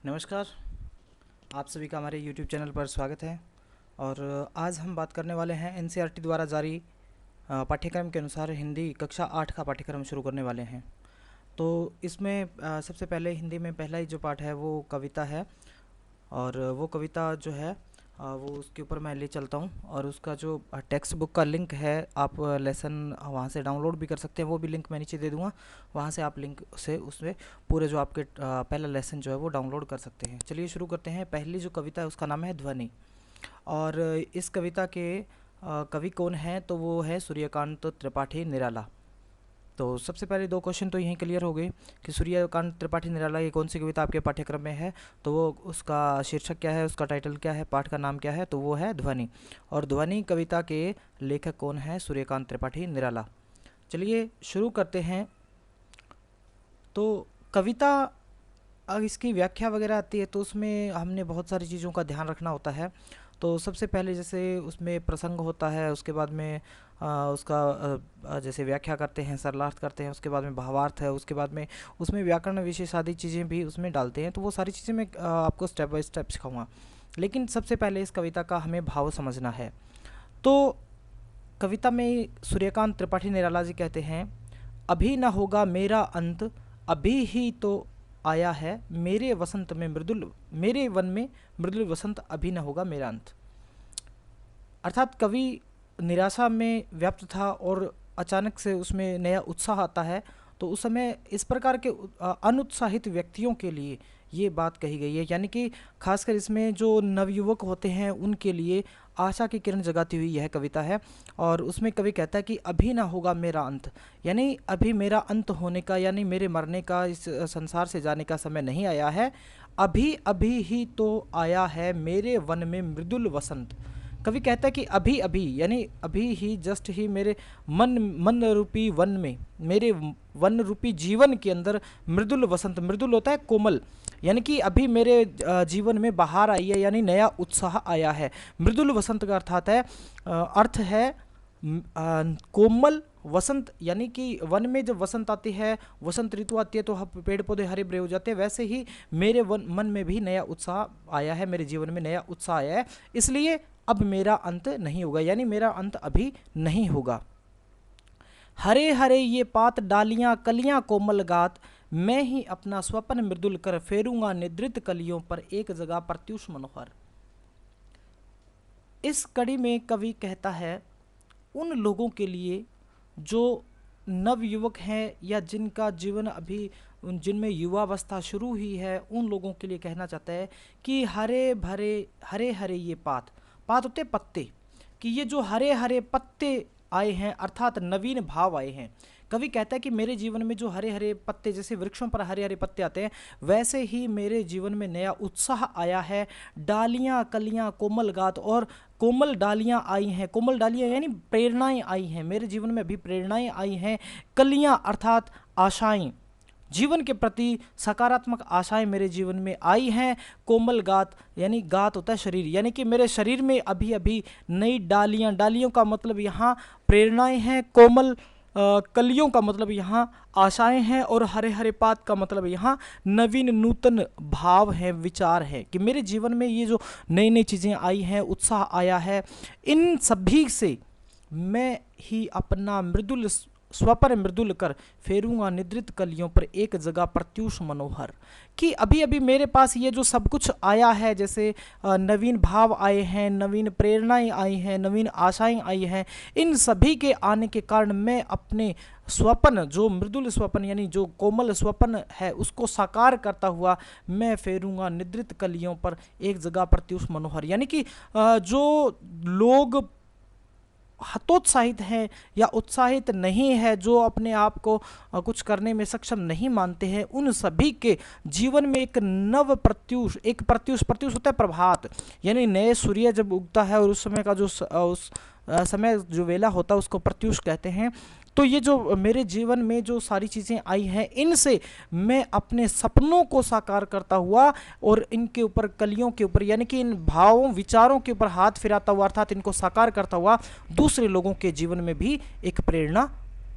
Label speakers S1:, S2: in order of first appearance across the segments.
S1: नमस्कार। आप सभी का हमारे YouTube चैनल पर स्वागत है। और आज हम बात करने वाले हैं NCERT द्वारा जारी पाठ्यक्रम के अनुसार हिंदी कक्षा 8 का पाठ्यक्रम शुरू करने वाले हैं। तो इसमें सबसे पहले हिंदी में पहला ही जो पाठ है वो कविता है। और वो कविता जो है वो उसके ऊपर मैं ले चलता हूँ, और उसका जो टेक्स्ट बुक का लिंक है आप लेसन वहाँ से डाउनलोड भी कर सकते हैं। वो भी लिंक मैं नीचे दे दूँगा, वहाँ से आप लिंक से उसमें पूरे जो आपके पहला लेसन जो है वो डाउनलोड कर सकते हैं। चलिए शुरू करते हैं। पहली जो कविता है उसका नाम है ध्वनि। और इस कविता के कवि कौन हैं, तो वो है सूर्यकांत त्रिपाठी निराला। तो सबसे पहले दो क्वेश्चन तो यहीं क्लियर हो गए कि सूर्यकांत त्रिपाठी निराला ये कौन सी कविता आपके पाठ्यक्रम में है। तो वो उसका शीर्षक क्या है, उसका टाइटल क्या है, पाठ का नाम क्या है, तो वो है ध्वनि। और ध्वनि कविता के लेखक कौन है, सूर्यकांत त्रिपाठी निराला। चलिए शुरू करते हैं। तो कविता अब इसकी व्याख्या वगैरह आती है तो उसमें हमने बहुत सारी चीज़ों का ध्यान रखना होता है। तो सबसे पहले जैसे उसमें प्रसंग होता है, उसके बाद में उसका जैसे व्याख्या करते हैं, सरलार्थ करते हैं, उसके बाद में भावार्थ है, उसके बाद में उसमें व्याकरण विशेष आदि चीज़ें भी उसमें डालते हैं। तो वो सारी चीज़ें मैं आपको स्टेप बाय स्टेप सिखाऊंगा। लेकिन सबसे पहले इस कविता का हमें भाव समझना है। तो कविता में सूर्यकांत त्रिपाठी निराला जी कहते हैं, अभी न होगा मेरा अंत, अभी ही तो आया है मेरे वसंत में मृदुल, मेरे वन में मृदुल वसंत, अभी न होगा मेरा अंत। अर्थात कवि निराशा में व्याप्त था और अचानक से उसमें नया उत्साह आता है। तो उस समय इस प्रकार के अनुत्साहित व्यक्तियों के लिए ये बात कही गई है, यानी कि खासकर इसमें जो नवयुवक होते हैं उनके लिए आशा की किरण जगाती हुई यह कविता है। और उसमें कवि कहता है कि अभी ना होगा मेरा अंत, यानी अभी मेरा अंत होने का, यानी मेरे मरने का, इस संसार से जाने का समय नहीं आया है। अभी अभी ही तो आया है मेरे वन में मृदुल वसंत। कवि कहता है कि अभी अभी, यानी अभी ही, जस्ट ही मेरे मन रूपी वन में, मेरे वन रूपी जीवन के अंदर मृदुल वसंत, मृदुल होता है कोमल, यानी कि अभी मेरे जीवन में बाहर आई है, यानी नया उत्साह आया है। मृदुल वसंत का अर्थात है अर्थ है कोमल वसंत, यानी कि वन में जब वसंत आती है, वसंत ऋतु आती है तो पेड़ पौधे हरे भरे हो जाते हैं। वैसे ही मेरे मन में भी नया उत्साह आया है, मेरे जीवन में नया उत्साह आया है, इसलिए अब मेरा अंत नहीं होगा, यानी मेरा अंत अभी नहीं होगा। हरे हरे ये पात डालियां कलियां कोमल गात, मैं ही अपना स्वप्न मृदुल कर फेरूंगा निद्रित कलियों पर एक जगह प्रत्युष मनोहर। इस कड़ी में कवि कहता है उन लोगों के लिए जो नवयुवक हैं या जिनका जीवन अभी, जिनमें युवावस्था शुरू हुई है, उन लोगों के लिए कहना चाहता है कि हरे भरे, हरे हरे ये पात, पात होते पत्ते, कि ये जो हरे हरे पत्ते आए हैं, अर्थात नवीन भाव आए हैं। कवि कहता है कि मेरे जीवन में जो हरे हरे पत्ते, जैसे वृक्षों पर हरे हरे पत्ते आते हैं, वैसे ही मेरे जीवन में नया उत्साह आया है। डालियां कलियां कोमल गात, और कोमल डालियां आई हैं, कोमल डालियां यानी प्रेरणाएं आई हैं, मेरे जीवन में अभी प्रेरणाएं आई हैं। कलियां अर्थात आशाएं, जीवन के प्रति सकारात्मक आशाएं मेरे जीवन में आई हैं। कोमल गात, यानी गात होता है शरीर, यानी कि मेरे शरीर में अभी अभी नई डालियां, डालियों का मतलब यहाँ प्रेरणाएं हैं, कोमल कलियों का मतलब यहाँ आशाएं हैं, और हरे हरे पात का मतलब यहाँ नवीन नूतन भाव है, विचार है, कि मेरे जीवन में ये जो नई नई चीज़ें आई हैं, उत्साह आया है, इन सभी से मैं ही अपना मृदुल स्वपर मृदुल कर फेरूंगा निद्रित कलियों पर एक जगह प्रत्युष मनोहर। कि अभी अभी मेरे पास ये जो सब कुछ आया है, जैसे नवीन भाव आए हैं, नवीन प्रेरणाएं आई हैं, नवीन आशाएं आई हैं, इन सभी के आने के कारण मैं अपने स्वप्न, जो मृदुल स्वप्न यानी जो कोमल स्वप्न है, उसको साकार करता हुआ मैं फेरूंगा निद्रित कलियों पर एक जगह प्रत्युष मनोहर। यानी कि जो लोग हतोत्साहित हैं या उत्साहित नहीं है, जो अपने आप को कुछ करने में सक्षम नहीं मानते हैं, उन सभी के जीवन में एक नव प्रत्युष, एक प्रत्युष, प्रत्युष होता है प्रभात, यानी नए सूर्य जब उगता है और उस समय का जो उस समय जो वेला होता है उसको प्रत्युष कहते हैं। तो ये जो मेरे जीवन में जो सारी चीज़ें आई हैं, इनसे मैं अपने सपनों को साकार करता हुआ और इनके ऊपर, कलियों के ऊपर, यानी कि इन भावों विचारों के ऊपर हाथ फिराता हुआ, अर्थात इनको साकार करता हुआ दूसरे लोगों के जीवन में भी एक प्रेरणा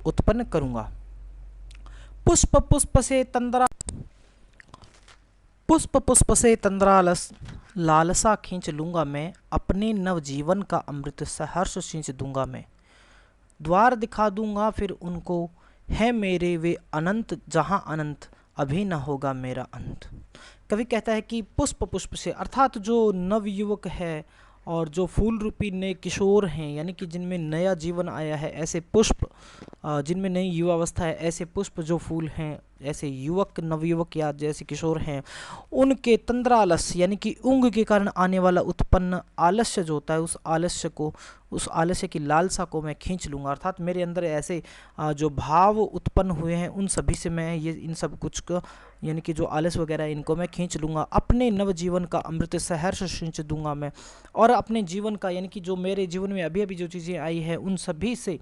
S1: उत्पन्न करूंगा। पुष्प पुष्प से तंद्रा, पुष्प पुष्प से तंद्रालस लालसा खींच लूंगा मैं, अपने नवजीवन का अमृत सहर्ष सींच दूंगा मैं। द्वार दिखा दूंगा फिर उनको, है मेरे वे अनंत जहां अनंत अभी न होगा मेरा अंत। कवि कहता है कि पुष्प पुष्प से, अर्थात जो नवयुवक है और जो फूल रूपी नए किशोर हैं, यानी कि जिनमें नया जीवन आया है, ऐसे पुष्प, जिनमें नई युवावस्था है, ऐसे पुष्प जो फूल हैं, ऐसे युवक नवयुवक या जैसे किशोर हैं, उनके तंद्रालस्य यानी कि ऊंग के कारण आने वाला उत्पन्न आलस्य जो होता है, उस आलस्य की लालसा को मैं खींच लूँगा। अर्थात मेरे अंदर ऐसे जो भाव उत्पन्न हुए हैं उन सभी से मैं ये इन सब कुछ को, यानी कि जो आलस वगैरह इनको मैं खींच लूँगा। अपने नवजीवन का अमृत सहर्ष सींच दूंगा मैं, और अपने जीवन का, यानी कि जो मेरे जीवन में अभी अभी जो चीज़ें आई हैं उन सभी से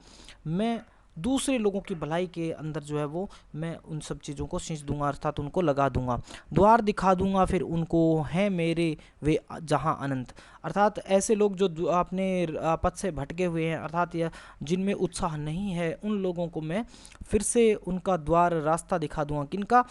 S1: मैं दूसरे लोगों की भलाई के अंदर जो है वो मैं उन सब चीज़ों को सींच दूंगा, अर्थात उनको लगा दूंगा। द्वार दिखा दूंगा फिर उनको, हैं मेरे वे जहां अनंत, अर्थात ऐसे लोग जो अपने पथ से भटके हुए हैं, अर्थात यह जिनमें उत्साह नहीं है, उन लोगों को मैं फिर से उनका द्वार रास्ता दिखा दूंगा। किनका?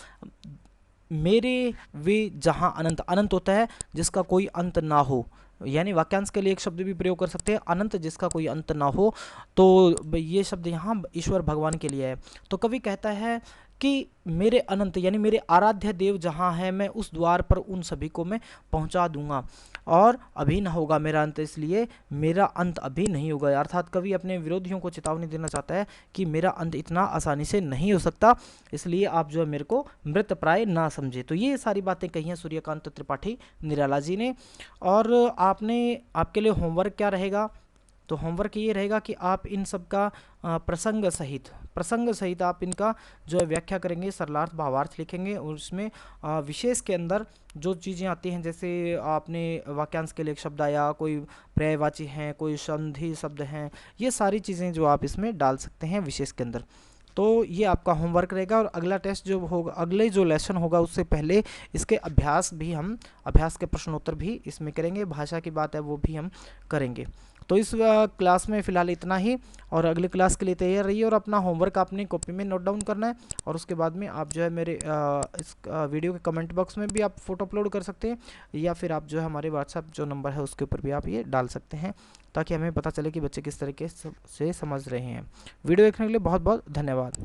S1: मेरे वे जहां अनंत, अनंत होता है जिसका कोई अंत ना हो, यानी वाक्यांश के लिए एक शब्द भी प्रयोग कर सकते हैं, अनंत जिसका कोई अंत ना हो। तो ये शब्द यहाँ ईश्वर भगवान के लिए है। तो कवि कहता है कि मेरे अनंत यानी मेरे आराध्य देव जहाँ है, मैं उस द्वार पर उन सभी को मैं पहुँचा दूंगा, और अभी ना होगा मेरा अंत, इसलिए मेरा अंत अभी नहीं होगा। अर्थात कवि अपने विरोधियों को चेतावनी देना चाहता है कि मेरा अंत इतना आसानी से नहीं हो सकता, इसलिए आप जो है मेरे को मृत प्राय ना समझे। तो ये सारी बातें कही हैं सूर्यकांत त्रिपाठी निराला जी ने। और आपके लिए होमवर्क क्या रहेगा? तो होमवर्क ये रहेगा कि आप इन सब का प्रसंग सहित आप इनका जो है व्याख्या करेंगे, सरलार्थ भावार्थ लिखेंगे, और उसमें विशेष के अंदर जो चीज़ें आती हैं, जैसे आपने वाक्यांश के लिए एक शब्द आया, कोई पर्यायवाची हैं, कोई संधि शब्द हैं, ये सारी चीज़ें जो आप इसमें डाल सकते हैं विशेष के अंदर। तो ये आपका होमवर्क रहेगा। और अगला टेस्ट जो होगा, अगले जो लेसन होगा उससे पहले इसके अभ्यास के प्रश्नोत्तर भी इसमें करेंगे, भाषा की बात है वो भी हम करेंगे। तो इस क्लास में फ़िलहाल इतना ही, और अगले क्लास के लिए तैयार रहिए। और अपना होमवर्क आपने कॉपी में नोट डाउन करना है, और उसके बाद में आप जो है मेरे इस वीडियो के कमेंट बॉक्स में भी आप फ़ोटो अपलोड कर सकते हैं, या फिर आप जो है हमारे व्हाट्सएप जो नंबर है उसके ऊपर भी आप ये डाल सकते हैं, ताकि हमें पता चले कि बच्चे किस तरीके से समझ रहे हैं। वीडियो देखने के लिए बहुत बहुत धन्यवाद।